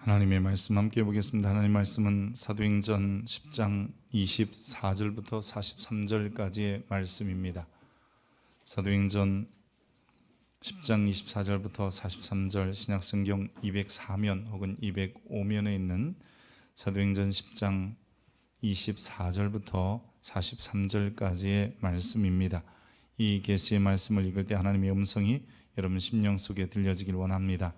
하나님의 말씀 함께 보겠습니다. 하나님 말씀은 사도행전 10장 24절부터 43절까지의 말씀입니다. 사도행전 10장 24절부터 43절, 신약성경 204면 혹은 205면에 있는 사도행전 10장 24절부터 43절까지의 말씀입니다. 이 계시의 말씀을 읽을 때 하나님의 음성이 여러분 심령 속에 들려지길 원합니다.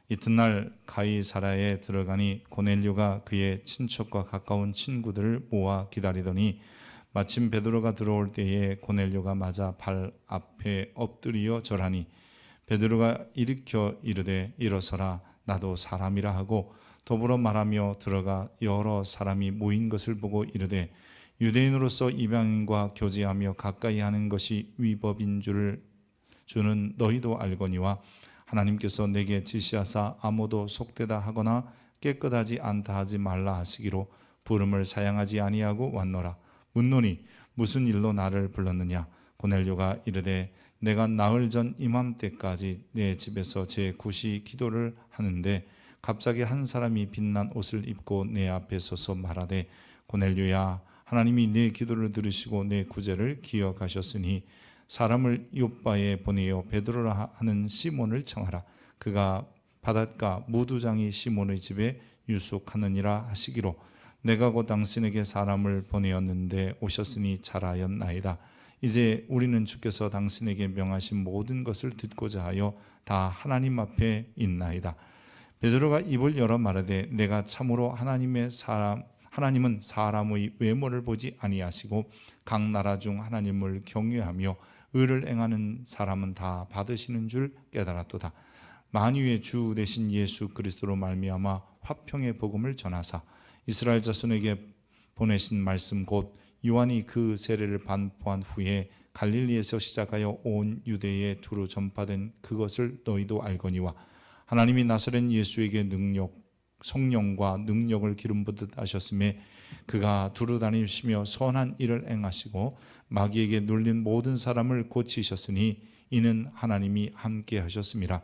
이튿날 가이사랴에 들어가니 고넬료가 그의 친척과 가까운 친구들을 모아 기다리더니 마침 베드로가 들어올 때에 고넬료가 맞아 발 앞에 엎드리어 절하니 베드로가 일으켜 이르되 일어서라, 나도 사람이라 하고 더불어 말하며 들어가 여러 사람이 모인 것을 보고 이르되 유대인으로서 이방인과 교제하며 가까이 하는 것이 위법인 주는 너희도 알거니와 하나님께서 내게 지시하사 아무도 속되다 하거나 깨끗하지 않다 하지 말라 하시기로 부름을 사양하지 아니하고 왔노라. 묻노니 무슨 일로 나를 불렀느냐? 고넬료가 이르되 내가 나흘 전 이맘때까지 내 집에서 제9시 기도를 하는데 갑자기 한 사람이 빛난 옷을 입고 내 앞에 서서 말하되 고넬료야, 하나님이 내 기도를 들으시고 내 구제를 기억하셨으니 사람을 요빠에 보내어 베드로라 하는 시몬을 청하라. 그가 바닷가 무두장이 시몬의 집에 유숙하느니라 하시기로 내가 곧 당신에게 사람을 보내었는데 오셨으니 잘하였나이다. 이제 우리는 주께서 당신에게 명하신 모든 것을 듣고자 하여 다 하나님 앞에 있나이다. 베드로가 입을 열어 말하되 내가 참으로 하나님은 사람의 외모를 보지 아니하시고 각 나라 중 하나님을 경외하며 의를 행하는 사람은 다 받으시는 줄 깨달았도다. 만유의 주 되신 예수 그리스도로 말미암아 화평의 복음을 전하사 이스라엘 자손에게 보내신 말씀 곧 요한이 그 세례를 반포한 후에 갈릴리에서 시작하여 온 유대에 두루 전파된 그것을 너희도 알거니와 하나님이 나사렛 예수에게 성령과 능력을 기름 부듯 하셨음에 그가 두루 다니시며 선한 일을 행하시고 마귀에게 눌린 모든 사람을 고치셨으니 이는 하나님이 함께 하셨습니다.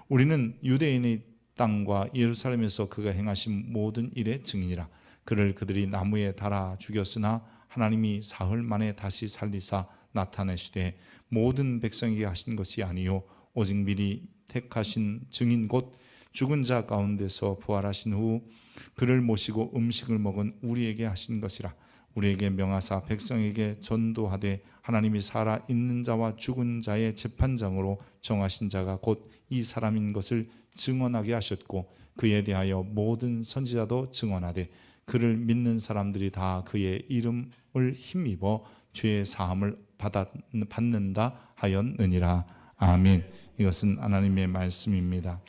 우리는 유대인의 땅과 예루살렘에서 그가 행하신 모든 일의 증인이라. 그를 그들이 나무에 달아 죽였으나 하나님이 사흘 만에 다시 살리사 나타내시되 모든 백성에게 하신 것이 아니요 오직 미리 택하신 증인 곧 죽은 자 가운데서 부활하신 후 그를 모시고 음식을 먹은 우리에게 하신 것이라. 우리에게 명하사 백성에게 전도하되 하나님이 살아 있는 자와 죽은 자의 재판장으로 정하신 자가 곧 이 사람인 것을 증언하게 하셨고 그에 대하여 모든 선지자도 증언하되 그를 믿는 사람들이 다 그의 이름을 힘입어 죄의 사함을 받는다 하였느니라. 아멘. 이것은 하나님의 말씀입니다.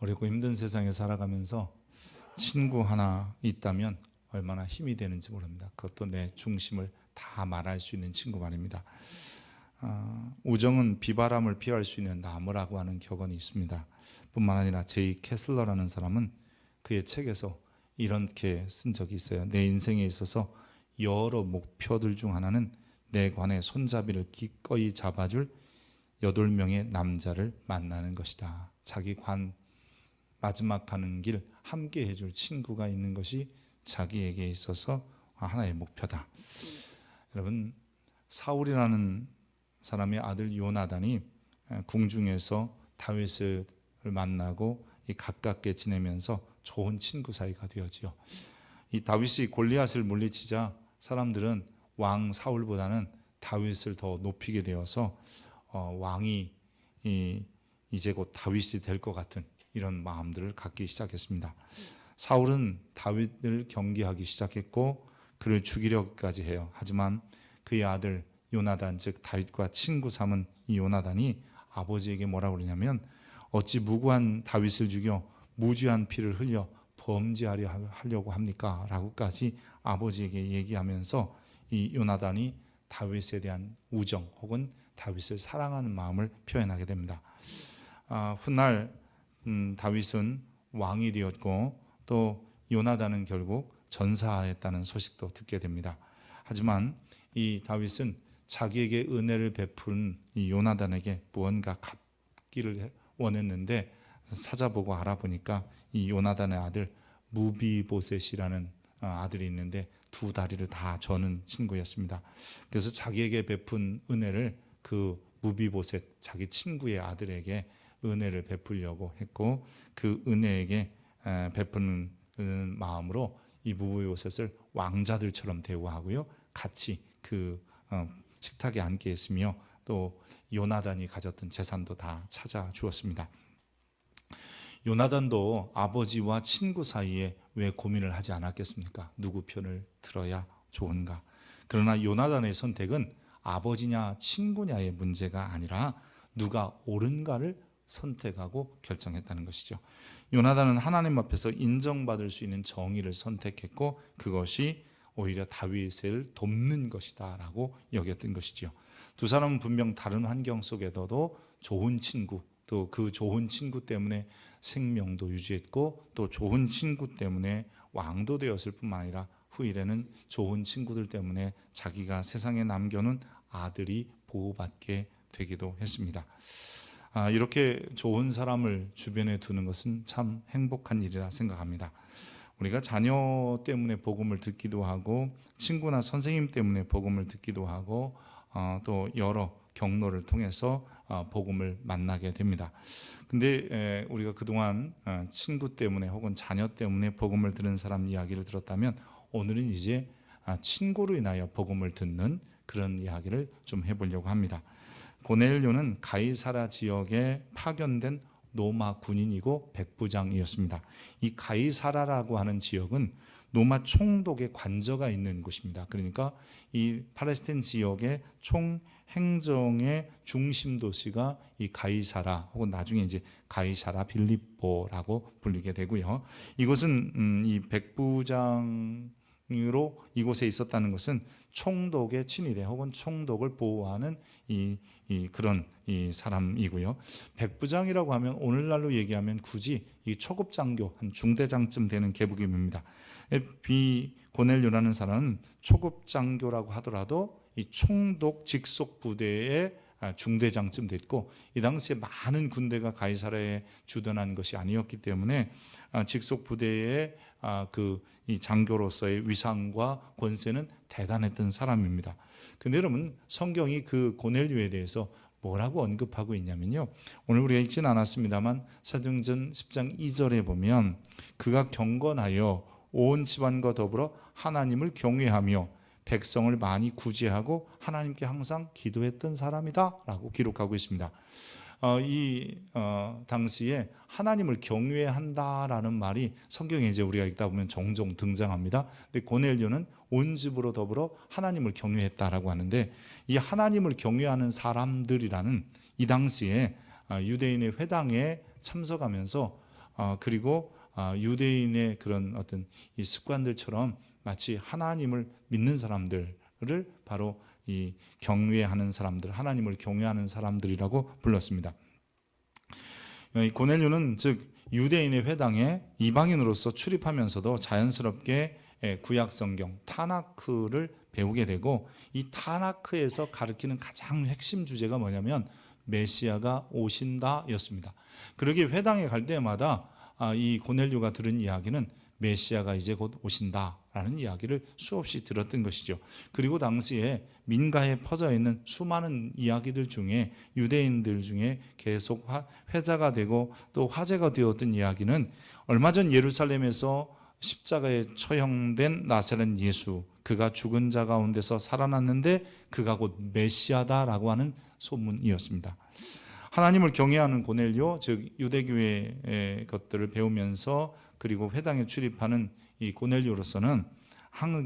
어렵고 힘든 세상에 살아가면서 친구 하나 있다면 얼마나 힘이 되는지 모릅니다. 그것도 내 중심을 다 말할 수 있는 친구 말입니다. 우정은 비바람을 피할 수 있는 나무라고 하는 격언이 있습니다. 뿐만 아니라 제이 캐슬러라는 사람은 그의 책에서 이렇게 쓴 적이 있어요. 내 인생에 있어서 여러 목표들 중 하나는 내 관의 손잡이를 기꺼이 잡아줄 8명의 남자를 만나는 것이다. 자기 관 마지막 가는 길 함께 해줄 친구가 있는 것이 자기에게 있어서 하나의 목표다. 여러분, 사울이라는 사람의 아들 요나단이 궁중에서 다윗을 만나고 가깝게 지내면서 좋은 친구 사이가 되었지요. 이 다윗이 골리앗을 물리치자 사람들은 왕 사울보다는 다윗을 더 높이게 되어서 왕이 이제 곧 다윗이 될 것 같은 이런 마음들을 갖기 시작했습니다. 사울은 다윗을 경계하기 시작했고 그를 죽이려고까지 해요. 하지만 그의 아들 요나단, 즉 다윗과 친구 삼은 이 요나단이 아버지에게 뭐라고 그러냐면 어찌 무고한 다윗을 죽여 무죄한 피를 흘려 범죄하려고 합니까? 라고까지 아버지에게 얘기하면서 이 요나단이 다윗에 대한 우정 혹은 다윗을 사랑하는 마음을 표현하게 됩니다. 훗날 다윗은 왕이 되었고 또 요나단은 결국 전사했다는 소식도 듣게 됩니다. 하지만 이 다윗은 자기에게 은혜를 베푼 이 요나단에게 무언가 갚기를 원했는데 찾아보고 알아보니까 이 요나단의 아들 무비보셋이라는 아들이 있는데 두 다리를 다 저는 친구였습니다. 그래서 자기에게 베푼 은혜를 그 무비보셋 자기 친구의 아들에게 은혜를 베풀려고 했고, 그 은혜에게 베푸는 마음으로 이 무비보셋을 왕자들처럼 대우하고요, 같이 그 식탁에 앉게 했으며 또 요나단이 가졌던 재산도 다 찾아 주었습니다. 요나단도 아버지와 친구 사이에 왜 고민을 하지 않았겠습니까? 누구 편을 들어야 좋은가? 그러나 요나단의 선택은 아버지냐 친구냐의 문제가 아니라 누가 옳은가를 선택하고 결정했다는 것이죠. 요나단은 하나님 앞에서 인정받을 수 있는 정의를 선택했고, 그것이 오히려 다윗을 돕는 것이다 라고 여겼던 것이죠. 두 사람은 분명 다른 환경 속에서도 좋은 친구, 또 그 좋은 친구 때문에 생명도 유지했고, 또 좋은 친구 때문에 왕도 되었을 뿐만 아니라 후일에는 좋은 친구들 때문에 자기가 세상에 남겨놓은 아들이 보호받게 되기도 했습니다. 이렇게 좋은 사람을 주변에 두는 것은 참 행복한 일이라 생각합니다. 우리가 자녀 때문에 복음을 듣기도 하고, 친구나 선생님 때문에 복음을 듣기도 하고, 또 여러 경로를 통해서 복음을 만나게 됩니다. 근데 우리가 그동안 친구 때문에 혹은 자녀 때문에 복음을 들은 사람 이야기를 들었다면, 오늘은 이제 친구로 인하여 복음을 듣는 그런 이야기를 좀 해보려고 합니다. 고넬료는 가이사라 지역에 파견된 로마 군인이고 백부장이었습니다. 이 가이사라라고 하는 지역은 로마 총독의 관저가 있는 곳입니다. 그러니까 이 팔레스타인 지역의 총행정의 중심 도시가 이 가이사라, 혹은 나중에 이제 가이사라 빌립보라고 불리게 되고요. 이곳은 이 백부장으로 이곳에 있었다는 것은 총독의 친위대 혹은 총독을 보호하는 그런 사람이고요. 백부장이라고 하면 오늘날로 얘기하면 굳이 이 초급 장교, 한 중대장쯤 되는 계급입니다. 고넬료라는 사람은 초급 장교라고 하더라도 이 총독 직속 부대의 중대장쯤 됐고, 이 당시에 많은 군대가 가이사라에 주둔한 것이 아니었기 때문에 직속 부대의 이 장교로서의 위상과 권세는 대단했던 사람입니다. 근데 여러분, 성경이 그 고넬료에 대해서 뭐라고 언급하고 있냐면요, 오늘 우리가 읽진 않았습니다만 사도행전 10장 2절에 보면 그가 경건하여 온 집안과 더불어 하나님을 경외하며 백성을 많이 구제하고 하나님께 항상 기도했던 사람이다 라고 기록하고 있습니다. 당시에 하나님을 경외한다라는 말이 성경에 이제 우리가 읽다 보면 종종 등장합니다. 근데 고넬료는 온 집으로 더불어 하나님을 경외했다라고 하는데, 이 하나님을 경외하는 사람들이라는 이 당시에 유대인의 회당에 참석하면서 그리고 유대인의 그런 어떤 이 습관들처럼 마치 하나님을 믿는 사람들을 바로 이 경외하는 사람들, 하나님을 경외하는 사람들이라고 불렀습니다. 고넬료는 즉 유대인의 회당에 이방인으로서 출입하면서도 자연스럽게 구약 성경 타나크를 배우게 되고, 이 타나크에서 가르치는 가장 핵심 주제가 뭐냐면 메시아가 오신다였습니다. 그러기에 회당에 갈 때마다 이 고넬료가 들은 이야기는 메시아가 이제 곧 오신다라는 이야기를 수없이 들었던 것이죠. 그리고 당시에 민가에 퍼져 있는 수많은 이야기들 중에 유대인들 중에 계속 회자가 되고 또 화제가 되었던 이야기는 얼마 전 예루살렘에서 십자가에 처형된 나사렛 예수, 그가 죽은 자 가운데서 살아났는데 그가 곧 메시아다라고 하는 소문이었습니다. 하나님을 경외하는 고넬료, 즉 유대교의 것들을 배우면서 그리고 회당에 출입하는 이 고넬료로서는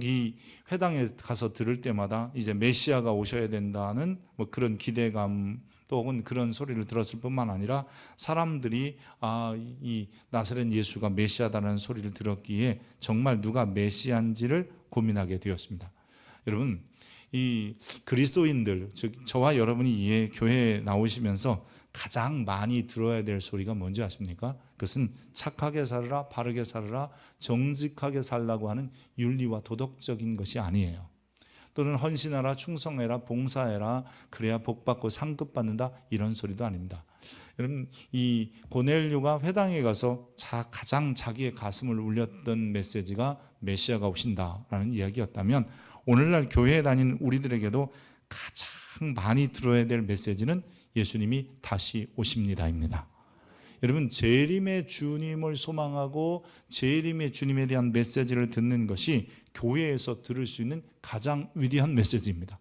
이 회당에 가서 들을 때마다 이제 메시아가 오셔야 된다는 뭐 그런 기대감, 또 혹은 그런 소리를 들었을 뿐만 아니라 사람들이 이 나사렛 예수가 메시아다라는 소리를 들었기에 정말 누가 메시아인지를 고민하게 되었습니다. 여러분, 이 그리스도인들, 즉 저와 여러분이 교회에 나오시면서 가장 많이 들어야 될 소리가 뭔지 아십니까? 그것은 착하게 살아라, 바르게 살아라, 정직하게 살라고 하는 윤리와 도덕적인 것이 아니에요. 또는 헌신하라, 충성해라, 봉사해라, 그래야 복받고 상급 받는다, 이런 소리도 아닙니다. 여러분, 이 고넬료가 회당에 가서 가장 자기의 가슴을 울렸던 메시지가 메시아가 오신다라는 이야기였다면, 오늘날 교회에 다니는 우리들에게도 가장 많이 들어야 될 메시지는 예수님이 다시 오십니다입니다. 여러분, 재림의 주님을 소망하고 재림의 주님에 대한 메시지를 듣는 것이 교회에서 들을 수 있는 가장 위대한 메시지입니다.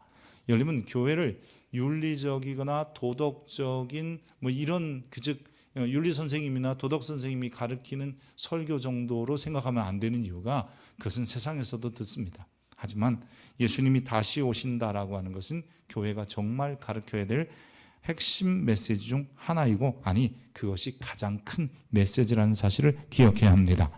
여러분, 교회를 윤리적이거나 도덕적인 이런 즉 윤리 선생님이나 도덕 선생님이 가르치는 설교 정도로 생각하면 안 되는 이유가, 그것은 세상에서도 듣습니다. 하지만 예수님이 다시 오신다라고 하는 것은 교회가 정말 가르쳐야 될 핵심 메시지 중 하나이고, 아니, 그것이 가장 큰 메시지라는 사실을 기억해야 합니다.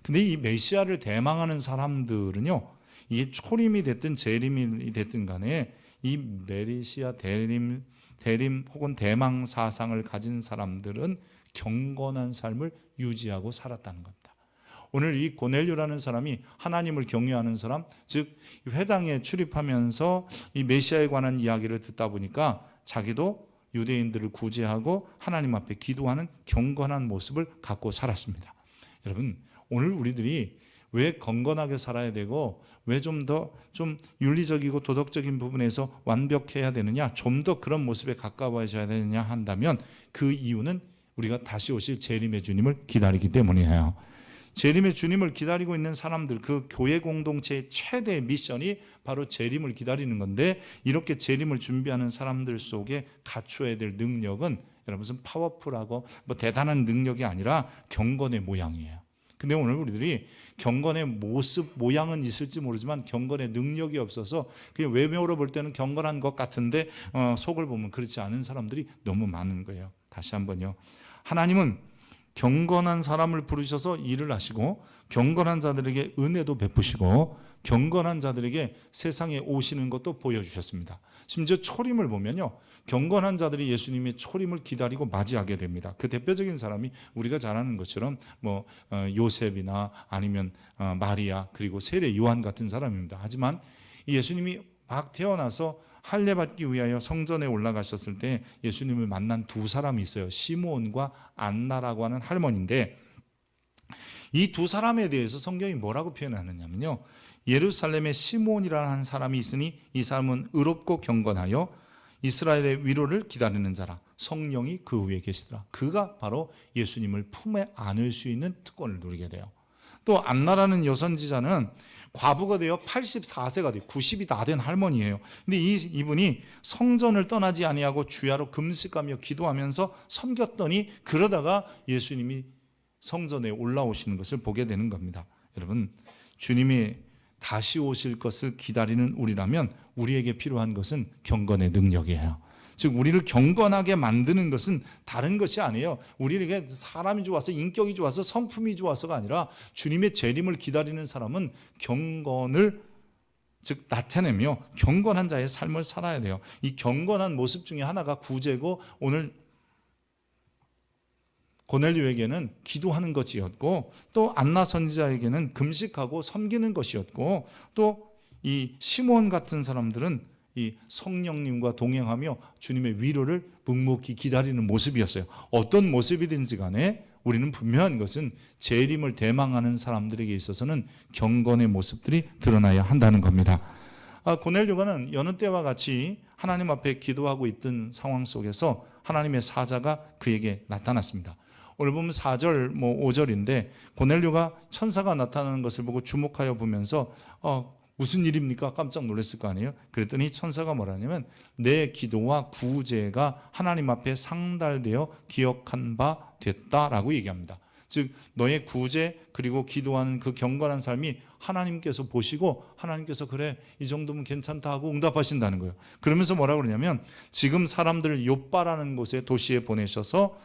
근데 이 메시아를 대망하는 사람들은요, 이게 초림이 됐든 재림이 됐든 간에 이 메시아 대림 혹은 대망 사상을 가진 사람들은 경건한 삶을 유지하고 살았다는 겁니다. 오늘 이 고넬료라는 사람이 하나님을 경외하는 사람, 즉 회당에 출입하면서 이 메시아에 관한 이야기를 듣다 보니까 자기도 유대인들을 구제하고 하나님 앞에 기도하는 경건한 모습을 갖고 살았습니다. 여러분, 오늘 우리들이 왜 건건하게 살아야 되고 왜 좀 더 윤리적이고 도덕적인 부분에서 완벽해야 되느냐, 좀 더 그런 모습에 가까워져야 되느냐 한다면, 그 이유는 우리가 다시 오실 재림의 주님을 기다리기 때문이에요. 재림의 주님을 기다리고 있는 사람들, 그 교회 공동체의 최대 미션이 바로 재림을 기다리는 건데, 이렇게 재림을 준비하는 사람들 속에 갖춰야 될 능력은 여러분 무슨 파워풀하고 대단한 능력이 아니라 경건의 모양이에요. 근데 오늘 우리들이 경건의 모습, 모양은 있을지 모르지만 경건의 능력이 없어서 그냥 외모로 볼 때는 경건한 것 같은데 속을 보면 그렇지 않은 사람들이 너무 많은 거예요. 다시 한번요. 하나님은 경건한 사람을 부르셔서 일을 하시고, 경건한 자들에게 은혜도 베푸시고, 경건한 자들에게 세상에 오시는 것도 보여주셨습니다. 심지어 초림을 보면요, 경건한 자들이 예수님의 초림을 기다리고 맞이하게 됩니다. 그 대표적인 사람이 우리가 잘 아는 것처럼 요셉이나 아니면 마리아, 그리고 세례 요한 같은 사람입니다. 하지만 예수님이 막 태어나서 할례받기 위하여 성전에 올라가셨을 때 예수님을 만난 두 사람이 있어요. 시므온과 안나라고 하는 할머니인데, 이 두 사람에 대해서 성경이 뭐라고 표현하느냐면요, 예루살렘에 시므온이라는 한 사람이 있으니 이 사람은 의롭고 경건하여 이스라엘의 위로를 기다리는 자라, 성령이 그 위에 계시더라. 그가 바로 예수님을 품에 안을 수 있는 특권을 누리게 돼요. 또 안나라는 여선지자는 과부가 되어 84세가 돼요. 90이 다 된 할머니예요. 근데 이분이 성전을 떠나지 아니하고 주야로 금식하며 기도하면서 섬겼더니, 그러다가 예수님이 성전에 올라오시는 것을 보게 되는 겁니다. 여러분, 주님이 다시 오실 것을 기다리는 우리라면 우리에게 필요한 것은 경건의 능력이에요. 즉 우리를 경건하게 만드는 것은 다른 것이 아니에요. 우리에게 사람이 좋아서, 인격이 좋아서, 성품이 좋아서가 아니라, 주님의 재림을 기다리는 사람은 경건을 나타내며 경건한 자의 삶을 살아야 돼요. 이 경건한 모습 중에 하나가 구제고, 오늘 고넬료에게는 기도하는 것이었고, 또 안나 선지자에게는 금식하고 섬기는 것이었고, 또 이 시몬 같은 사람들은 이 성령님과 동행하며 주님의 위로를 묵묵히 기다리는 모습이었어요. 어떤 모습이든지 간에 우리는 분명한 것은 재림을 대망하는 사람들에게 있어서는 경건의 모습들이 드러나야 한다는 겁니다. 고넬료가는 여느 때와 같이 하나님 앞에 기도하고 있던 상황 속에서 하나님의 사자가 그에게 나타났습니다. 오늘 보면 4절 5절인데 고넬료가 천사가 나타나는 것을 보고 주목하여 보면서 무슨 일입니까? 깜짝 놀랐을 거 아니에요? 그랬더니 천사가 뭐라냐면, 내 기도와 구제가 하나님 앞에 상달되어 기억한 바 됐다라고 얘기합니다. 즉 너의 구제 그리고 기도하는 그 경건한 삶이 하나님께서 보시고, 하나님께서 그래 이 정도면 괜찮다 하고 응답하신다는 거예요. 그러면서 뭐라고 그러냐면, 지금 사람들을 욥바라는 곳에 도시에 보내서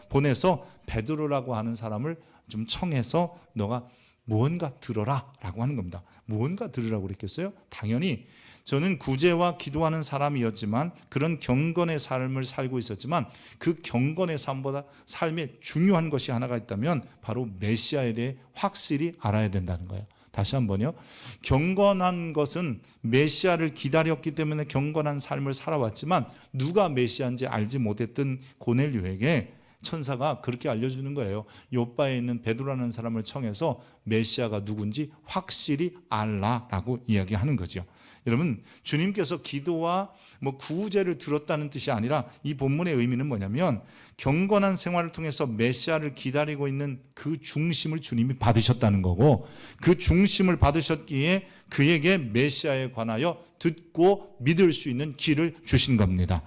베드로라고 하는 사람을 좀 청해서 너가 무언가 들어라 라고 하는 겁니다. 무언가 들으라고 그랬겠어요? 당연히 저는 구제와 기도하는 사람이었지만, 그런 경건의 삶을 살고 있었지만, 그 경건의 삶보다 삶에 중요한 것이 하나가 있다면 바로 메시아에 대해 확실히 알아야 된다는 거예요. 다시 한번요. 경건한 것은 메시아를 기다렸기 때문에 경건한 삶을 살아왔지만 누가 메시아인지 알지 못했던 고넬료에게 천사가 그렇게 알려주는 거예요. 요바에 있는 베드로라는 사람을 청해서 메시아가 누군지 확실히 알라라고 이야기하는 거죠. 여러분, 주님께서 기도와 구제를 들었다는 뜻이 아니라 이 본문의 의미는 뭐냐면 경건한 생활을 통해서 메시아를 기다리고 있는 그 중심을 주님이 받으셨다는 거고, 그 중심을 받으셨기에 그에게 메시아에 관하여 듣고 믿을 수 있는 길을 주신 겁니다.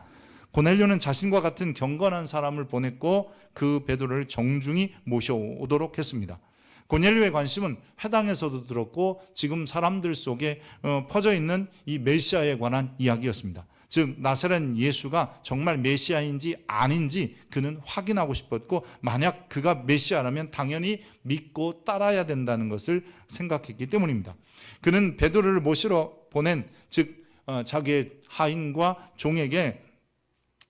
고넬료는 자신과 같은 경건한 사람을 보냈고 그 베드로를 정중히 모셔오도록 했습니다. 고넬료의 관심은 회당에서도 들었고 지금 사람들 속에 퍼져 있는 이 메시아에 관한 이야기였습니다. 즉 나사렛 예수가 정말 메시아인지 아닌지 그는 확인하고 싶었고, 만약 그가 메시아라면 당연히 믿고 따라야 된다는 것을 생각했기 때문입니다. 그는 베드로를 모시러 보낸 즉 자기의 하인과 종에게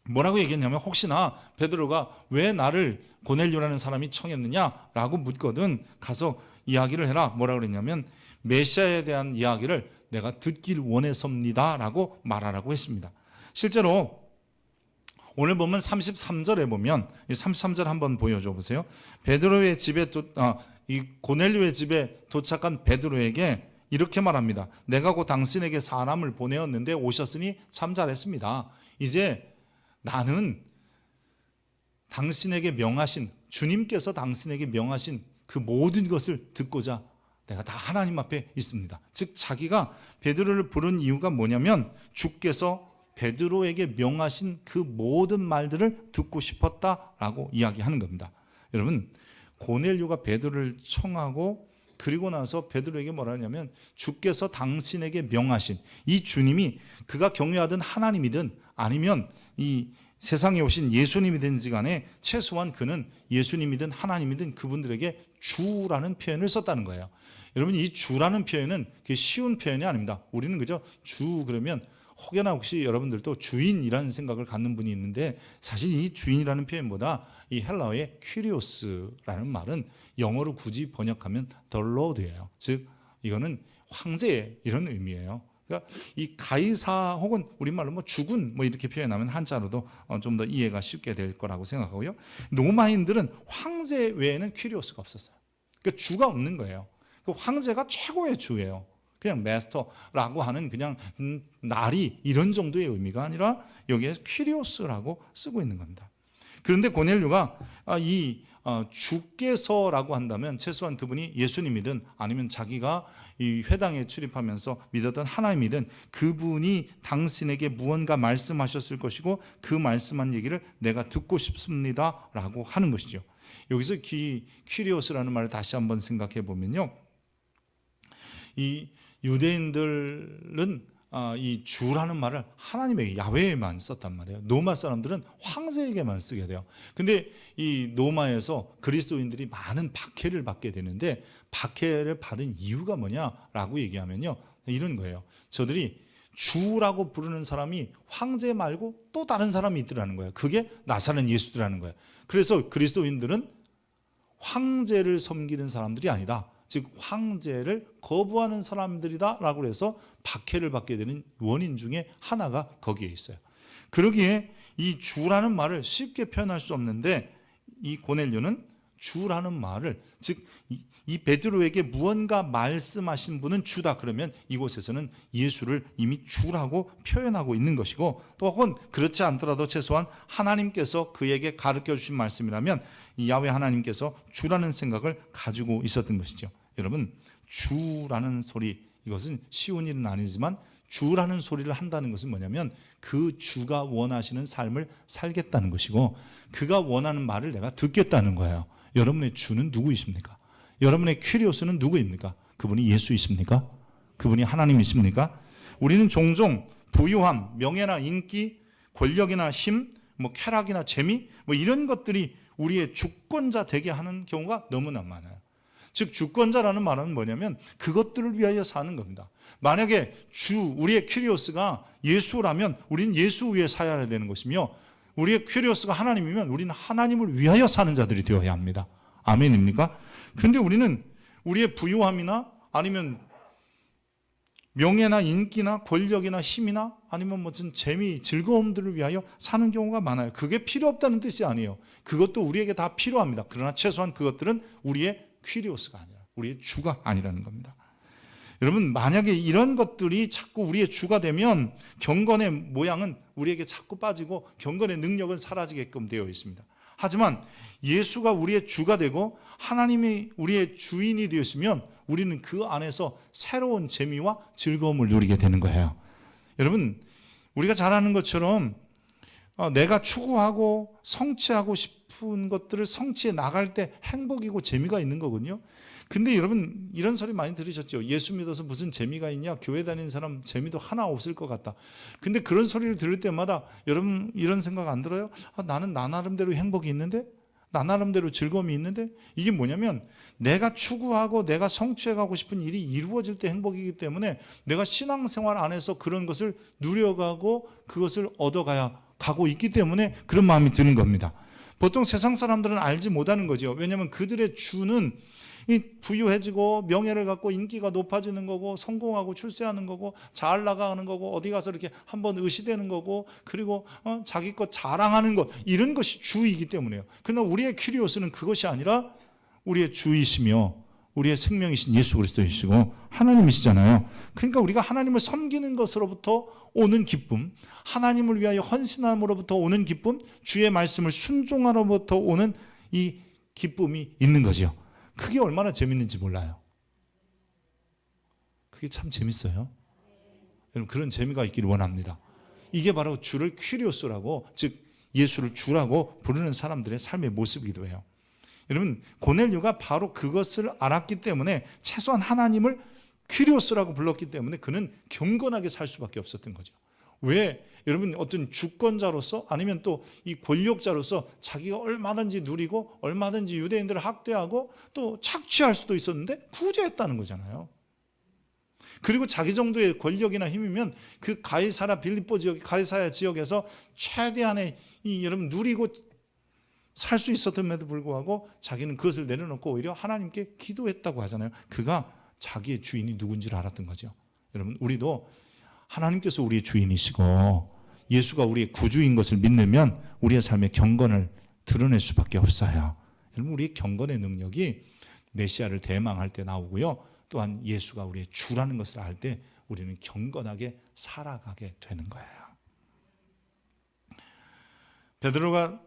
뭐라고 얘기했냐면, 혹시나 베드로가 왜 나를 고넬료라는 사람이 청했느냐라고 묻거든 가서 이야기를 해라. 뭐라고 그랬냐면 메시아에 대한 이야기를 내가 듣길 원해서입니다라고 말하라고 했습니다. 실제로 오늘 보면 33절에 보면 33절 한번 보여줘 보세요. 베드로의 집에 이 고넬료의 집에 도착한 베드로에게 이렇게 말합니다. 내가 곧 당신에게 사람을 보내었는데 오셨으니 참 잘했습니다. 이제 나는 당신에게 명하신, 주님께서 당신에게 명하신 그 모든 것을 듣고자 내가 다 하나님 앞에 있습니다. 즉 자기가 베드로를 부른 이유가 뭐냐면 주께서 베드로에게 명하신 그 모든 말들을 듣고 싶었다라고 이야기하는 겁니다. 여러분, 고넬료가 베드로를 청하고 그리고 나서 베드로에게 뭐라 하냐면 주께서 당신에게 명하신, 이 주님이 그가 경외하던 하나님이든 아니면 이 세상에 오신 예수님이든지 간에 최소한 그는 예수님이든 하나님이든 그분들에게 주라는 표현을 썼다는 거예요. 여러분, 이 주라는 표현은 쉬운 표현이 아닙니다. 우리는 그저 주 그러면 혹여나 혹시 여러분들도 주인이라는 생각을 갖는 분이 있는데, 사실 이 주인이라는 표현보다 이 헬라어의 퀴리오스라는 말은 영어로 굳이 번역하면 the Lord예요. 즉 이거는 황제 이런 의미예요. 그러니까 이 가이사 혹은 우리말로 주군 이렇게 표현하면 한자로도 좀 더 이해가 쉽게 될 거라고 생각하고요. 로마인들은 황제 외에는 퀴리오스가 없었어요. 그러니까 주가 없는 거예요. 그 황제가 최고의 주예요. 그냥 마스터라고 하는 그냥 나리 이런 정도의 의미가 아니라 여기에 퀴리오스라고 쓰고 있는 겁니다. 그런데 고넬료가 이 주께서라고 한다면 최소한 그분이 예수님이든 아니면 자기가 이 회당에 출입하면서 믿었던 하나님이든 그분이 당신에게 무언가 말씀하셨을 것이고 그 말씀한 얘기를 내가 듣고 싶습니다라고 하는 것이죠. 여기서 퀴리오스라는 말을 다시 한번 생각해 보면요, 이 유대인들은 이 주라는 말을 하나님에게, 야훼에만 썼단 말이에요. 로마 사람들은 황제에게만 쓰게 돼요. 근데 이 로마에서 그리스도인들이 많은 박해를 받게 되는데, 박해를 받은 이유가 뭐냐라고 얘기하면요, 이런 거예요. 저들이 주라고 부르는 사람이 황제 말고 또 다른 사람이 있더라는 거예요. 그게 나사렛 예수라는 거예요. 그래서 그리스도인들은 황제를 섬기는 사람들이 아니다, 즉 황제를 거부하는 사람들이다라고 해서 박해를 받게 되는 원인 중에 하나가 거기에 있어요. 그러기에 이 주라는 말을 쉽게 표현할 수 없는데, 이 고넬료는 주라는 말을, 즉 이 베드로에게 무언가 말씀하신 분은 주다 그러면 이곳에서는 예수를 이미 주라고 표현하고 있는 것이고, 또 혹은 그렇지 않더라도 최소한 하나님께서 그에게 가르쳐 주신 말씀이라면 이 야훼 하나님께서 주라는 생각을 가지고 있었던 것이죠. 여러분, 주라는 소리, 이것은 쉬운 일은 아니지만 주라는 소리를 한다는 것은 뭐냐면 그 주가 원하시는 삶을 살겠다는 것이고, 그가 원하는 말을 내가 듣겠다는 거예요. 여러분의 주는 누구이십니까? 여러분의 퀴리오스는 누구입니까? 그분이 예수이십니까? 그분이 하나님이십니까? 우리는 종종 부유함, 명예나 인기, 권력이나 힘, 쾌락이나 재미 이런 것들이 우리의 주권자 되게 하는 경우가 너무나 많아요. 즉 주권자라는 말은 뭐냐면 그것들을 위하여 사는 겁니다. 만약에 우리의 퀴리오스가 예수라면 우리는 예수 위에 살아야 되는 것이며, 우리의 퀴리오스가 하나님이면 우리는 하나님을 위하여 사는 자들이 되어야 합니다. 아멘입니까? 그런데 우리는 우리의 부유함이나 아니면 명예나 인기나 권력이나 힘이나 아니면 무슨 재미, 즐거움들을 위하여 사는 경우가 많아요. 그게 필요 없다는 뜻이 아니에요. 그것도 우리에게 다 필요합니다. 그러나 최소한 그것들은 우리의 퀴리오스가 아니라 우리의 주가 아니라는 겁니다. 여러분, 만약에 이런 것들이 자꾸 우리의 주가 되면 경건의 모양은 우리에게 자꾸 빠지고 경건의 능력은 사라지게끔 되어 있습니다. 하지만 예수가 우리의 주가 되고 하나님이 우리의 주인이 되었으면 우리는 그 안에서 새로운 재미와 즐거움을 누리게 되는 거예요. 여러분, 우리가 잘 아는 것처럼 내가 추구하고 성취하고 싶은 것들을 성취해 나갈 때 행복이고 재미가 있는 거거든요. 근데 여러분, 이런 소리 많이 들으셨죠? 예수 믿어서 무슨 재미가 있냐? 교회 다니는 사람 재미도 하나 없을 것 같다. 근데 그런 소리를 들을 때마다 여러분 이런 생각 안 들어요? 나는 나 나름대로 행복이 있는데? 나 나름대로 즐거움이 있는데? 이게 뭐냐면 내가 추구하고 내가 성취해가고 싶은 일이 이루어질 때 행복이기 때문에 내가 신앙생활 안에서 그런 것을 누려가고 그것을 얻어가고 있기 때문에 그런 마음이 드는 겁니다. 보통 세상 사람들은 알지 못하는 거죠. 왜냐하면 그들의 주는 이 부유해지고 명예를 갖고 인기가 높아지는 거고 성공하고 출세하는 거고 잘 나가는 거고 어디 가서 이렇게 한번 의시되는 거고 그리고 자기 것 자랑하는 것, 이런 것이 주이기 때문에요. 그러나 우리의 퀴리오스는 그것이 아니라 우리의 주이시며 우리의 생명이신 예수 그리스도이시고 하나님이시잖아요. 그러니까 우리가 하나님을 섬기는 것으로부터 오는 기쁨, 하나님을 위하여 헌신함으로부터 오는 기쁨, 주의 말씀을 순종함으로부터 오는 이 기쁨이 있는 거죠. 그게 얼마나 재밌는지 몰라요. 그게 참 재밌어요. 여러분, 그런 재미가 있기를 원합니다. 이게 바로 주를 퀴리오스라고, 즉 예수를 주라고 부르는 사람들의 삶의 모습이기도 해요. 여러분, 고넬료가 바로 그것을 알았기 때문에 최소한 하나님을 퀴리오스라고 불렀기 때문에 그는 경건하게 살 수밖에 없었던 거죠. 왜? 여러분, 어떤 주권자로서 아니면 또 이 권력자로서 자기가 얼마든지 누리고 얼마든지 유대인들을 학대하고 또 착취할 수도 있었는데 구제했다는 거잖아요. 그리고 자기 정도의 권력이나 힘이면 그 가이사라 빌립보 지역, 가이사야 지역에서 최대한의 여러분 누리고 살 수 있었음에도 불구하고 자기는 그것을 내려놓고 오히려 하나님께 기도했다고 하잖아요. 그가 자기의 주인이 누군지를 알았던 거죠. 여러분, 우리도 하나님께서 우리의 주인이시고 예수가 우리의 구주인 것을 믿으면 우리의 삶의 경건을 드러낼 수밖에 없어요. 여러분, 우리의 경건의 능력이 메시아를 대망할 때 나오고요. 또한 예수가 우리의 주라는 것을 알 때 우리는 경건하게 살아가게 되는 거예요. 베드로가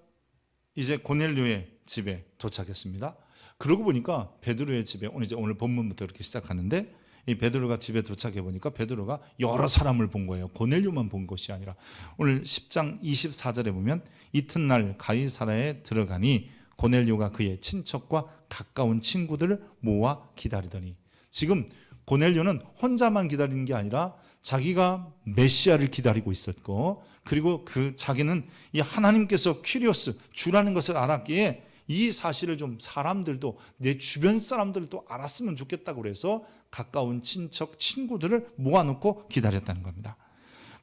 이제 고넬료의 집에 도착했습니다. 그러고 보니까 베드로의 집에 오늘 본문부터 이렇게 시작하는데 이 베드로가 집에 도착해 보니까 베드로가 여러 사람을 본 거예요. 고넬료만 본 것이 아니라 오늘 10장 24절에 보면 이튿날 가이사라에 들어가니 고넬료가 그의 친척과 가까운 친구들을 모아 기다리더니, 지금 고넬료는 혼자만 기다리는 게 아니라 자기가 메시아를 기다리고 있었고 그리고 자기는 이 하나님께서 퀴리오스 주라는 것을 알았기에 이 사실을 좀 사람들도 내 주변 사람들도 알았으면 좋겠다고 그래서 가까운 친척 친구들을 모아놓고 기다렸다는 겁니다.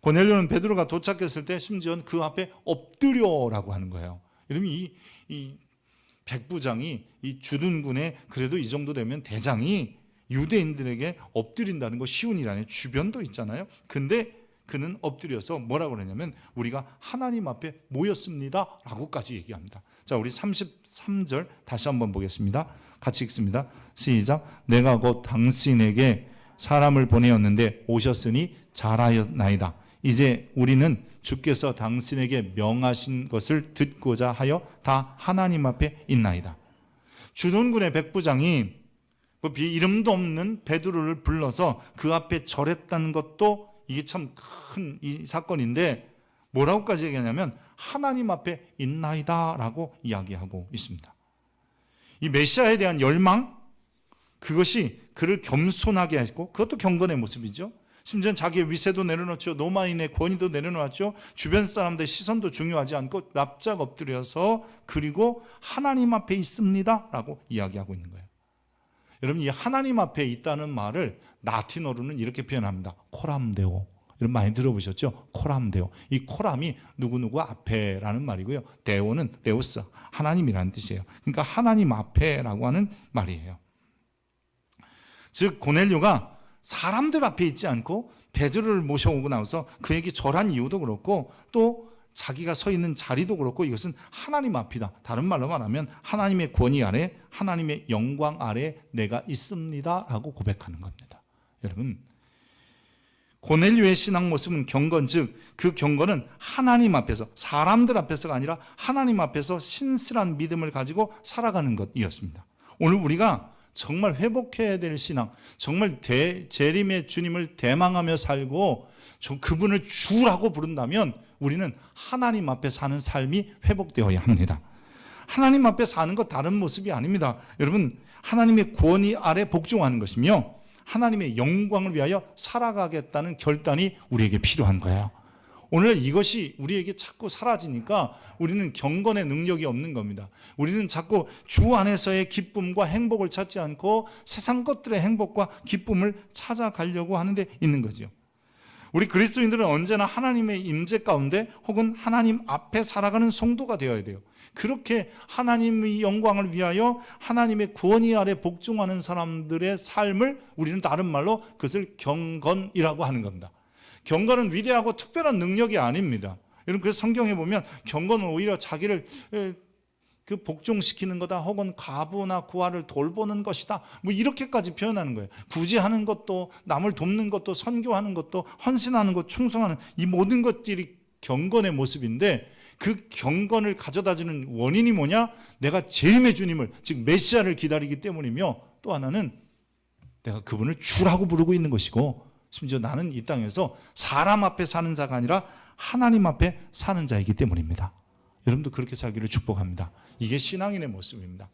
고넬료는 베드로가 도착했을 때 심지어 그 앞에 엎드려라고 하는 거예요. 여러분, 이 백부장이 이 주둔군에 그래도 이 정도 되면 대장이 유대인들에게 엎드린다는 거 쉬운 일 아니에요. 주변도 있잖아요. 근데 그는 엎드려서 뭐라고 그러냐면 우리가 하나님 앞에 모였습니다 라고까지 얘기합니다. 자, 우리 33절 다시 한번 보겠습니다. 같이 읽습니다. 시작. 내가 곧 당신에게 사람을 보내었는데 오셨으니 잘하였나이다. 이제 우리는 주께서 당신에게 명하신 것을 듣고자 하여 다 하나님 앞에 있나이다. 주둔군의 백부장이 이름도 없는 베드로를 불러서 그 앞에 절했다는 것도 이게 참 큰 이 사건인데 뭐라고까지 얘기하냐면 하나님 앞에 있나이다 라고 이야기하고 있습니다. 이 메시아에 대한 열망, 그것이 그를 겸손하게 했고 그것도 경건의 모습이죠. 심지어 자기의 위세도 내려놓죠. 로마인의 권위도 내려놓았죠. 주변 사람들의 시선도 중요하지 않고 납작 엎드려서 그리고 하나님 앞에 있습니다 라고 이야기하고 있는 거예요. 여러분, 이 하나님 앞에 있다는 말을 라틴어로는 이렇게 표현합니다. 코람데오. 여러분 많이 들어보셨죠? 코람데오. 이 코람이 누구누구 앞에라는 말이고요. 데오는 데오스, 하나님이라는 뜻이에요. 그러니까 하나님 앞에라고 하는 말이에요. 즉 고넬료가 사람들 앞에 있지 않고 베드로를 모셔오고 나서 그에게 절한 이유도 그렇고 또 자기가 서 있는 자리도 그렇고 이것은 하나님 앞이다. 다른 말로 말하면 하나님의 권위 아래, 하나님의 영광 아래 내가 있습니다 라고 고백하는 겁니다. 여러분, 고넬료의 신앙 모습은 경건, 즉 그 경건은 하나님 앞에서, 사람들 앞에서가 아니라 하나님 앞에서 신실한 믿음을 가지고 살아가는 것이었습니다. 오늘 우리가 정말 회복해야 될 신앙, 정말 재림의 주님을 대망하며 살고 그분을 주라고 부른다면 우리는 하나님 앞에 사는 삶이 회복되어야 합니다. 하나님 앞에 사는 것 다른 모습이 아닙니다. 여러분, 하나님의 권위 아래 복종하는 것이며 하나님의 영광을 위하여 살아가겠다는 결단이 우리에게 필요한 거예요. 오늘 이것이 우리에게 자꾸 사라지니까 우리는 경건의 능력이 없는 겁니다. 우리는 자꾸 주 안에서의 기쁨과 행복을 찾지 않고 세상 것들의 행복과 기쁨을 찾아가려고 하는 데 있는 거죠. 우리 그리스도인들은 언제나 하나님의 임재 가운데 혹은 하나님 앞에 살아가는 성도가 되어야 돼요. 그렇게 하나님의 영광을 위하여 하나님의 권위 아래 복종하는 사람들의 삶을 우리는 다른 말로 그것을 경건이라고 하는 겁니다. 경건은 위대하고 특별한 능력이 아닙니다. 여러분, 그래서 성경에 보면 경건은 오히려 자기를 그 복종시키는 거다, 혹은 가부나 구하를 돌보는 것이다, 뭐 이렇게까지 표현하는 거예요. 구제하는 것도, 남을 돕는 것도, 선교하는 것도, 헌신하는 것, 충성하는 이 모든 것들이 경건의 모습인데, 그 경건을 가져다주는 원인이 뭐냐? 내가 재림의 주님을, 즉 메시아를 기다리기 때문이며, 또 하나는 내가 그분을 주라고 부르고 있는 것이고, 심지어 나는 이 땅에서 사람 앞에 사는 자가 아니라 하나님 앞에 사는 자이기 때문입니다. 여러분도 그렇게 살기를 축복합니다. 이게 신앙인의 모습입니다.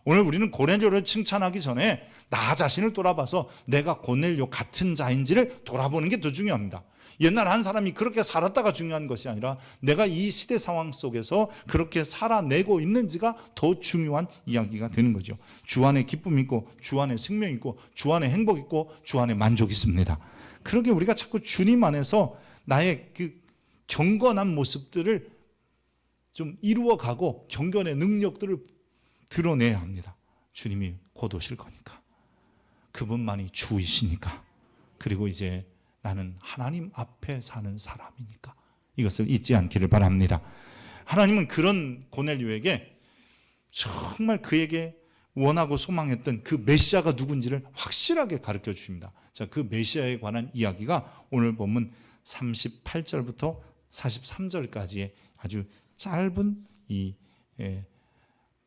오늘 우리는 고넬료를 칭찬하기 전에 나 자신을 돌아봐서 내가 고넬료 같은 자인지를 돌아보는 게 더 중요합니다. 옛날 한 사람이 그렇게 살았다가 중요한 것이 아니라 내가 이 시대 상황 속에서 그렇게 살아내고 있는지가 더 중요한 이야기가 되는 거죠. 주 안에 기쁨이 있고, 주 안에 생명이 있고, 주 안에 행복 있고, 주 안에 만족이 있습니다. 그렇게 우리가 자꾸 주님 안에서 나의 그 경건한 모습들을 좀 이루어가고 경건의 능력들을 드러내야 합니다. 주님이 곧 오실 거니까, 그분만이 주이시니까, 그리고 이제 나는 하나님 앞에 사는 사람이니까 이것을 잊지 않기를 바랍니다. 하나님은 그런 고넬료에게 정말 그에게 원하고 소망했던 그 메시아가 누군지를 확실하게 가르쳐 주십니다. 자, 그 메시아에 관한 이야기가 오늘 본문 38절부터 43절까지의 아주 짧은 이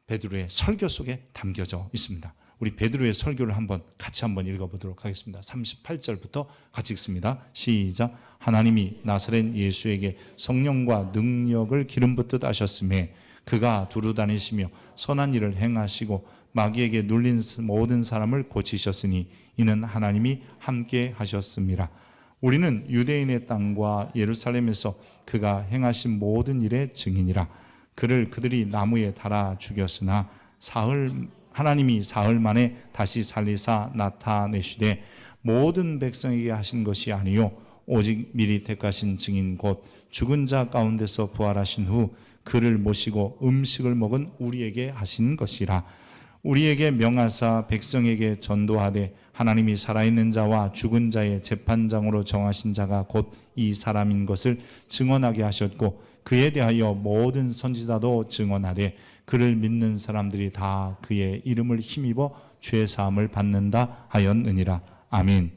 베드로의 설교 속에 담겨져 있습니다. 우리 베드로의 설교를 같이 한번 읽어보도록 하겠습니다. 38절부터 같이 읽습니다. 시작. 하나님이 나사렛 예수에게 성령과 능력을 기름 붓듯 하셨음에 그가 두루 다니시며 선한 일을 행하시고 마귀에게 눌린 모든 사람을 고치셨으니 이는 하나님이 함께 하셨습니다. 우리는 유대인의 땅과 예루살렘에서 그가 행하신 모든 일의 증인이라. 그들이 나무에 달아 죽였으나 하나님이 사흘 만에 다시 살리사 나타내시되 모든 백성에게 하신 것이 아니요 오직 미리 택하신 증인 곧 죽은 자 가운데서 부활하신 후 그를 모시고 음식을 먹은 우리에게 하신 것이라. 우리에게 명하사 백성에게 전도하되 하나님이 살아있는 자와 죽은 자의 재판장으로 정하신 자가 곧 이 사람인 것을 증언하게 하셨고 그에 대하여 모든 선지자도 증언하되 그를 믿는 사람들이 다 그의 이름을 힘입어 죄 사함을 받는다 하였느니라. 아멘.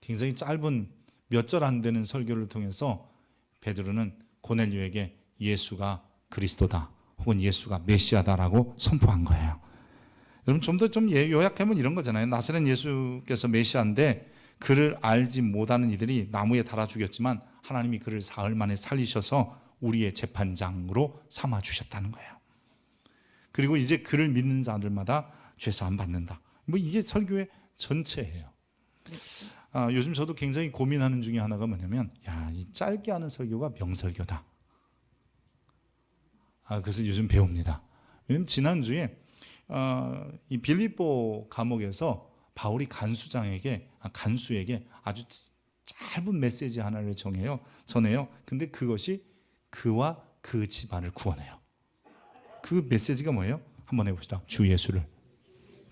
굉장히 짧은 몇 절 안 되는 설교를 통해서 베드로는 고넬료에게 예수가 그리스도다 혹은 예수가 메시아다라고 선포한 거예요. 여러분, 좀 더 요약하면 이런 거잖아요. 나사렛 예수께서 메시아인데 그를 알지 못하는 이들이 나무에 달아 죽였지만 하나님이 그를 사흘 만에 살리셔서 우리의 재판장으로 삼아 주셨다는 거예요. 그리고 이제 그를 믿는 자들마다 죄사함 받는다. 뭐 이게 설교의 전체예요. 요즘 저도 굉장히 고민하는 중에 하나가 뭐냐면, 이 짧게 하는 설교가 명설교다. 그래서 요즘 배웁니다. 왜냐면 지난주에 이 빌립보 감옥에서 바울이 간수에게 아주 짧은 메시지 하나를 전해요. 근데 그것이 그와 그 집안을 구원해요. 그 메시지가 뭐예요? 한번 해봅시다. 주 예수를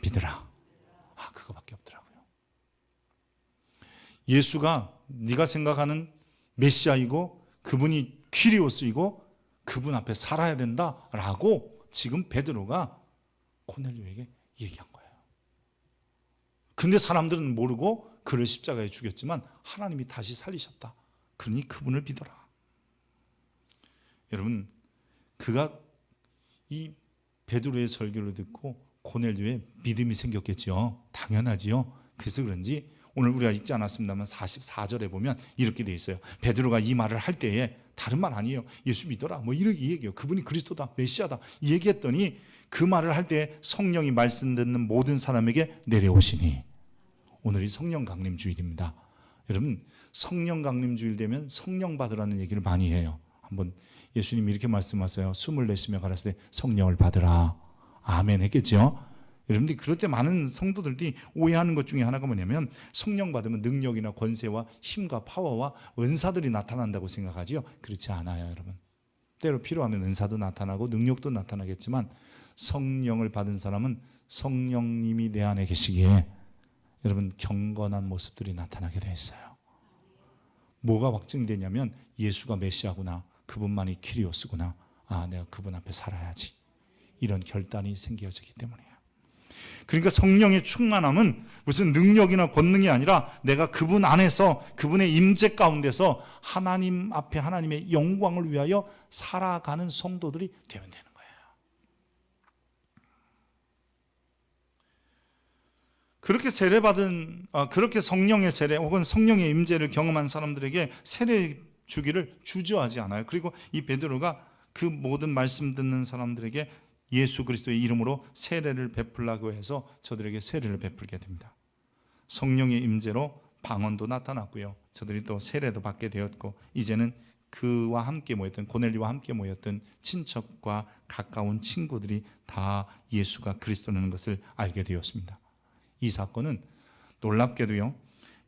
믿으라. 그거밖에 없더라고요. 예수가 네가 생각하는 메시아이고 그분이 퀴리오스이고 그분 앞에 살아야 된다라고 지금 베드로가 고넬료에게 얘기한 거예요. 근데 사람들은 모르고 그를 십자가에 죽였지만 하나님이 다시 살리셨다. 그러니 그분을 믿어라. 여러분, 그가 이 베드로의 설교를 듣고 고넬료의 믿음이 생겼겠지요. 당연하지요. 그래서 그런지 오늘 우리가 읽지 않았습니다만 44절에 보면 이렇게 돼 있어요. 베드로가 이 말을 할 때에 다른 말 아니에요. 예수 믿어라. 뭐 이렇게 얘기해요. 그분이 그리스도다, 메시아다. 이 얘기했더니 그 말을 할 때 성령이 말씀 듣는 모든 사람에게 내려오시니. 오늘이 성령 강림 주일입니다. 여러분, 성령 강림 주일 되면 성령 받으라는 얘기를 많이 해요. 한번 예수님이 이렇게 말씀하세요. 숨을 내쉬며 가라사대 성령을 받으라. 아멘 했겠죠. 여러분들이 그럴 때 많은 성도들이 오해하는 것 중에 하나가 뭐냐면 성령 받으면 능력이나 권세와 힘과 파워와 은사들이 나타난다고 생각하지요. 그렇지 않아요, 여러분. 때로 필요하면 은사도 나타나고 능력도 나타나겠지만 성령을 받은 사람은 성령님이 내 안에 계시기에 여러분 경건한 모습들이 나타나게 돼 있어요. 뭐가 확증이 되냐면 예수가 메시아구나, 그분만이 키리오스구나, 아 내가 그분 앞에 살아야지, 이런 결단이 생겨지기 때문이에요. 그러니까 성령의 충만함은 무슨 능력이나 권능이 아니라 내가 그분 안에서 그분의 임재 가운데서 하나님 앞에 하나님의 영광을 위하여 살아가는 성도들이 되면 되는 거예요. 그렇게 세례받은 그렇게 성령의 세례 혹은 성령의 임재를 경험한 사람들에게 세례 주기를 주저하지 않아요. 그리고 이 베드로가 그 모든 말씀 듣는 사람들에게 예수 그리스도의 이름으로 세례를 베풀라고 해서 저들에게 세례를 베풀게 됩니다. 성령의 임재로 방언도 나타났고요. 저들이 또 세례도 받게 되었고 이제는 그와 함께 모였던 고넬료와 함께 모였던 친척과 가까운 친구들이 다 예수가 그리스도라는 것을 알게 되었습니다. 이 사건은 놀랍게도요,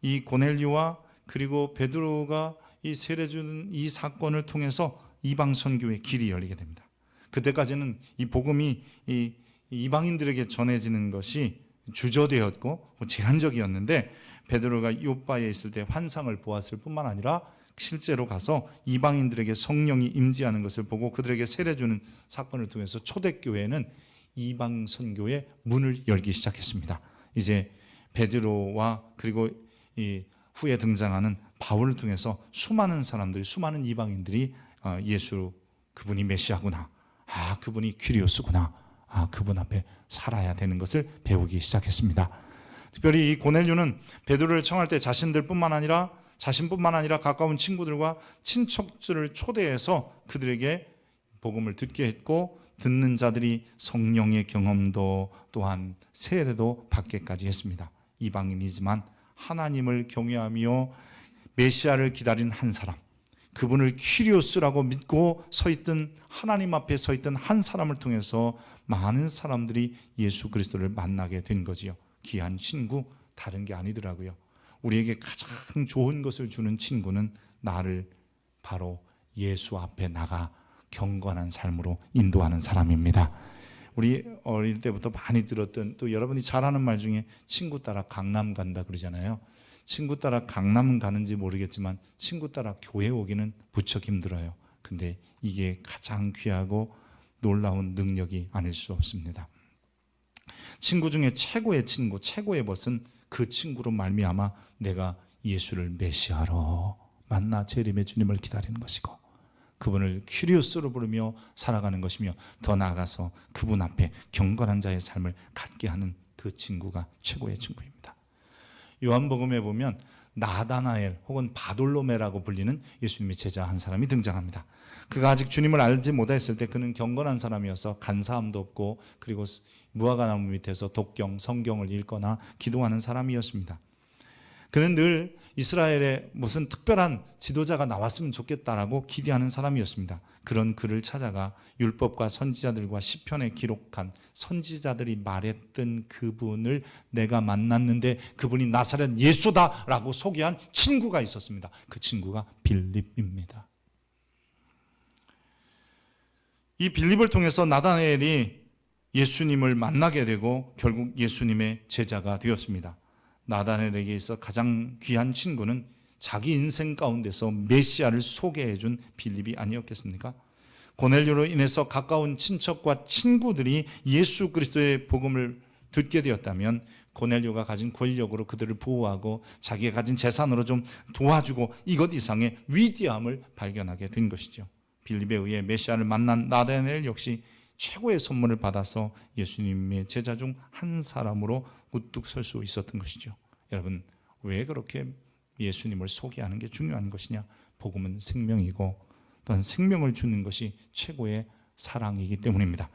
이 고넬료와 그리고 베드로가 이 세례 주는 이 사건을 통해서 이방 선교의 길이 열리게 됩니다. 그때까지는 이 복음이 이 이방인들에게 전해지는 것이 주저되었고 제한적이었는데 베드로가 요빠에 있을 때 환상을 보았을 뿐만 아니라 실제로 가서 이방인들에게 성령이 임재하는 것을 보고 그들에게 세례 주는 사건을 통해서 초대교회는 이방 선교의 문을 열기 시작했습니다. 이제 베드로와 그리고 이 후에 등장하는 바울을 통해서 수많은 사람들이, 수많은 이방인들이 예수 그분이 메시아구나, 아 그분이 퀴리오스구나, 아 그분 앞에 살아야 되는 것을 배우기 시작했습니다. 특별히 이 고넬료는 베드로를 청할 때 자신뿐만 아니라 가까운 친구들과 친척들을 초대해서 그들에게 복음을 듣게 했고 듣는 자들이 성령의 경험도 또한 세례도 받게까지 했습니다. 이방인이지만 하나님을 경외하며 메시아를 기다린 한 사람, 그분을 퀴리오스라고 믿고 서있던 하나님 앞에 서있던 한 사람을 통해서 많은 사람들이 예수 그리스도를 만나게 된 거지요. 귀한 친구, 다른 게 아니더라고요. 우리에게 가장 좋은 것을 주는 친구는 나를 바로 예수 앞에 나가 경건한 삶으로 인도하는 사람입니다. 우리 어릴 때부터 많이 들었던, 또 여러분이 잘 아는 말 중에 친구 따라 강남 간다 그러잖아요. 친구 따라 강남 가는지 모르겠지만 친구 따라 교회 오기는 부쩍 힘들어요. 근데 이게 가장 귀하고 놀라운 능력이 아닐 수 없습니다. 친구 중에 최고의 친구, 최고의 벗은 그 친구로 말미암아 내가 예수를 메시아로 만나 재림의 주님을 기다리는 것이고 그분을 퀴리오스로 부르며 살아가는 것이며 더 나아가서 그분 앞에 경건한 자의 삶을 갖게 하는 그 친구가 최고의 친구입니다. 요한복음에 보면 나다나엘 혹은 바돌로메라고 불리는 예수님의 제자 한 사람이 등장합니다. 그가 아직 주님을 알지 못했을 때 그는 경건한 사람이어서 간사함도 없고 그리고 무화과나무 밑에서 독경, 성경을 읽거나 기도하는 사람이었습니다. 그는 늘 이스라엘에 무슨 특별한 지도자가 나왔으면 좋겠다라고 기대하는 사람이었습니다. 그런 그를 찾아가 율법과 선지자들과 시편에 기록한 선지자들이 말했던 그분을 내가 만났는데 그분이 나사렛 예수다라고 소개한 친구가 있었습니다. 그 친구가 빌립입니다. 이 빌립을 통해서 나다나엘이 예수님을 만나게 되고 결국 예수님의 제자가 되었습니다. 나다나엘에게 있어 가장 귀한 친구는 자기 인생 가운데서 메시아를 소개해 준 빌립이 아니었겠습니까? 고넬료로 인해서 가까운 친척과 친구들이 예수 그리스도의 복음을 듣게 되었다면 고넬료가 가진 권력으로 그들을 보호하고 자기가 가진 재산으로 좀 도와주고 이것 이상의 위대함을 발견하게 된 것이죠. 빌립에 의해 메시아를 만난 나다나엘 역시 최고의 선물을 받아서 예수님의 제자 중 한 사람으로 우뚝 설 수 있었던 것이죠. 여러분, 왜 그렇게 예수님을 소개하는 게 중요한 것이냐? 복음은 생명이고 또한 생명을 주는 것이 최고의 사랑이기 때문입니다.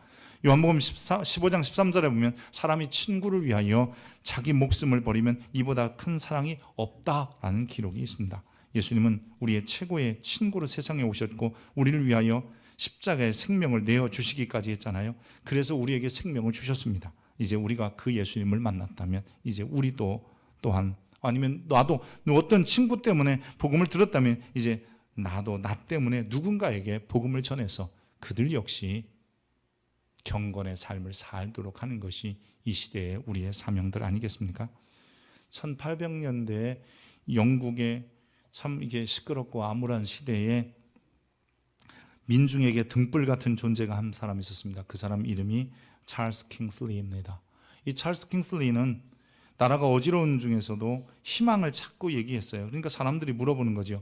요한복음 15장 13절에 보면 사람이 친구를 위하여 자기 목숨을 버리면 이보다 큰 사랑이 없다라는 기록이 있습니다. 예수님은 우리의 최고의 친구로 세상에 오셨고 우리를 위하여 십자가의 생명을 내어주시기까지 했잖아요. 그래서 우리에게 생명을 주셨습니다. 이제 우리가 그 예수님을 만났다면 이제 우리도 또한, 아니면 나도 어떤 친구 때문에 복음을 들었다면 이제 나도 나 때문에 누군가에게 복음을 전해서 그들 역시 경건의 삶을 살도록 하는 것이 이 시대의 우리의 사명들 아니겠습니까? 1800년대에 영국의 참 이게 시끄럽고 암울한 시대에 민중에게 등불 같은 존재가 한 사람이 있었습니다. 그 사람 이름이 찰스 킹슬리입니다. 이 찰스 킹슬리는 나라가 어지러운 중에서도 희망을 찾고 얘기했어요. 그러니까 사람들이 물어보는 거죠.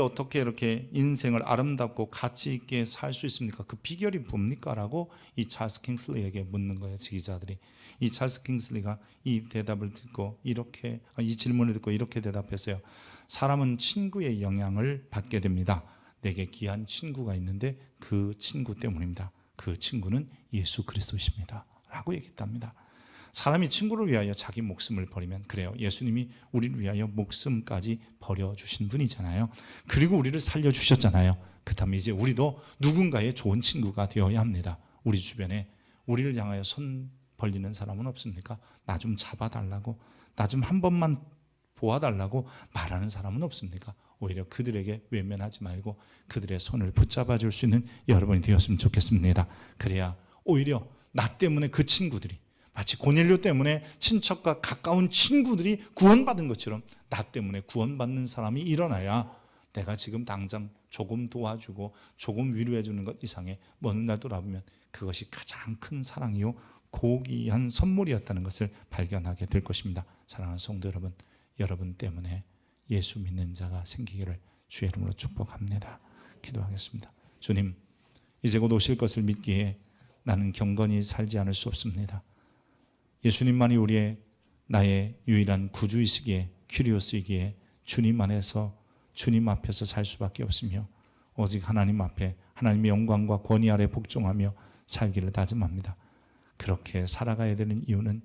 어떻게 이렇게 인생을 아름답고 가치 있게 살 수 있습니까? 그 비결이 뭡니까? 라고 이 찰스 킹슬리에게 묻는 거예요. 지기자들이. 이 찰스 킹슬리가 이 대답을 듣고 이 질문을 듣고 이렇게 대답했어요. 사람은 친구의 영향을 받게 됩니다. 내게 귀한 친구가 있는데 그 친구 때문입니다. 그 친구는 예수 그리스도십니다. 라고 얘기했답니다. 사람이 친구를 위하여 자기 목숨을 버리면 그래요. 예수님이 우리를 위하여 목숨까지 버려주신 분이잖아요. 그리고 우리를 살려주셨잖아요. 그렇다면 이제 우리도 누군가의 좋은 친구가 되어야 합니다. 우리 주변에 우리를 향하여 손 벌리는 사람은 없습니까? 나 좀 잡아달라고, 나 좀 한 번만 보아달라고 말하는 사람은 없습니까? 오히려 그들에게 외면하지 말고 그들의 손을 붙잡아 줄 수 있는 여러분이 되었으면 좋겠습니다. 그래야 오히려 나 때문에 그 친구들이 마치 고넬료 때문에 친척과 가까운 친구들이 구원받은 것처럼 나 때문에 구원받는 사람이 일어나야 내가 지금 당장 조금 도와주고 조금 위로해 주는 것 이상의 먼 날 돌아보면 그것이 가장 큰 사랑이요 고귀한 선물이었다는 것을 발견하게 될 것입니다. 사랑하는 성도 여러분, 여러분 때문에 예수 믿는 자가 생기기를 주의 이름으로 축복합니다. 기도하겠습니다. 주님, 이제 곧 오실 것을 믿기에 나는 경건히 살지 않을 수 없습니다. 예수님만이 나의 유일한 구주이시기에, 큐리오스이기에 주님 안에서 주님 앞에서 살 수밖에 없으며 오직 하나님 앞에 하나님의 영광과 권위 아래 복종하며 살기를 다짐합니다. 그렇게 살아가야 되는 이유는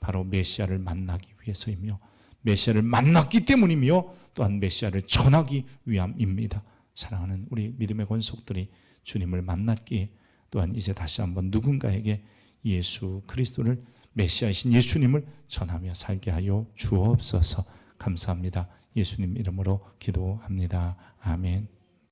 바로 메시아를 만나기 위해서이며 메시아를 만났기 때문이며 또한 메시아를 전하기 위함입니다. 사랑하는 우리 믿음의 권속들이 주님을 만났기에 또한 이제 다시 한번 누군가에게 예수 그리스도를 메시아이신 예수님을 전하며 살게 하여 주옵소서. 감사합니다. 예수님 이름으로 기도합니다. 아멘.